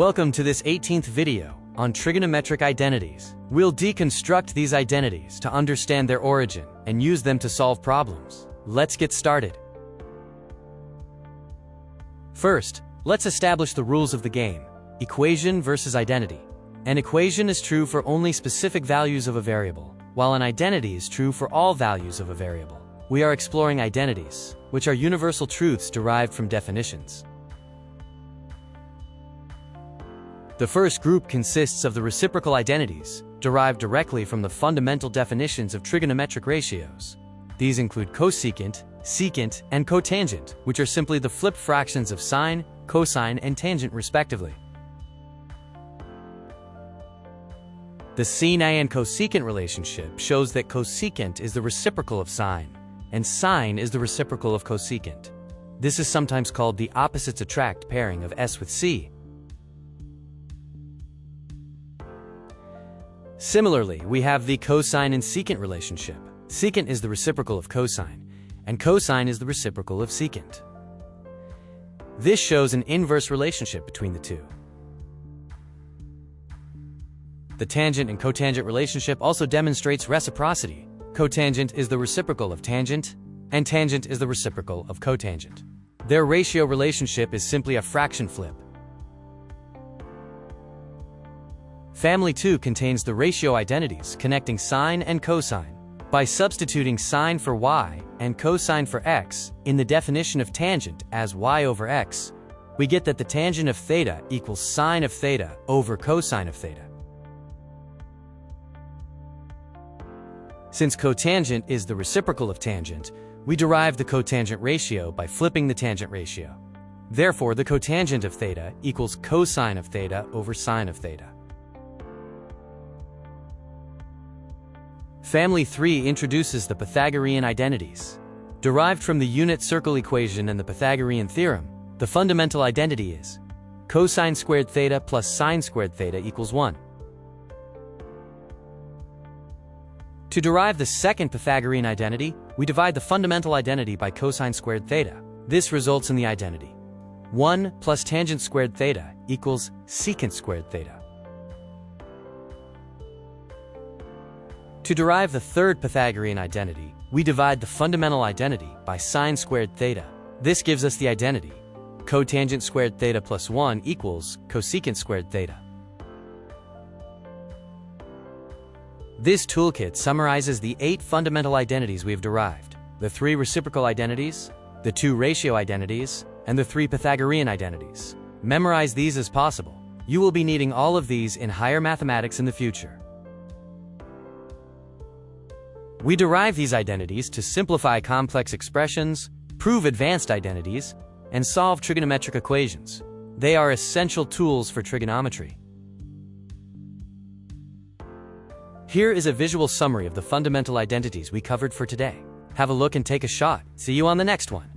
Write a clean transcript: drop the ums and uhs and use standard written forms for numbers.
Welcome to this 18th video on trigonometric identities. We'll deconstruct these identities to understand their origin and use them to solve problems. Let's get started. First, let's establish the rules of the game. Equation versus identity. An equation is true for only specific values of a variable, while an identity is true for all values of a variable. We are exploring identities, which are universal truths derived from definitions. The first group consists of the reciprocal identities, derived directly from the fundamental definitions of trigonometric ratios. These include cosecant, secant, and cotangent, which are simply the flipped fractions of sine, cosine, and tangent respectively. The sine and cosecant relationship shows that cosecant is the reciprocal of sine, and sine is the reciprocal of cosecant. This is sometimes called the opposites attract pairing of S with C. Similarly, we have the cosine and secant relationship. Secant is the reciprocal of cosine, and cosine is the reciprocal of secant. This shows an inverse relationship between the two. The tangent and cotangent relationship also demonstrates reciprocity. Cotangent is the reciprocal of tangent, and tangent is the reciprocal of cotangent. Their ratio relationship is simply a fraction flip. Family 2 contains the ratio identities connecting sine and cosine. By substituting sine for y and cosine for x in the definition of tangent as y over x, we get that the tangent of theta equals sine of theta over cosine of theta. Since cotangent is the reciprocal of tangent, we derive the cotangent ratio by flipping the tangent ratio. Therefore, the cotangent of theta equals cosine of theta over sine of theta. Family 3 introduces the Pythagorean identities. Derived from the unit circle equation and the Pythagorean theorem, the fundamental identity is cosine squared theta plus sine squared theta equals 1. To derive the second Pythagorean identity, we divide the fundamental identity by cosine squared theta. This results in the identity 1 plus tangent squared theta equals secant squared theta. To derive the third Pythagorean identity, we divide the fundamental identity by sine squared theta. This gives us the identity cotangent squared theta plus 1 equals cosecant squared theta. This toolkit summarizes the 8 fundamental identities we have derived: the 3 reciprocal identities, the 2 ratio identities, and the 3 Pythagorean identities. Memorize these as possible. You will be needing all of these in higher mathematics in the future. We derive these identities to simplify complex expressions, prove advanced identities, and solve trigonometric equations. They are essential tools for trigonometry. Here is a visual summary of the fundamental identities we covered for today. Have a look and take a shot. See you on the next one.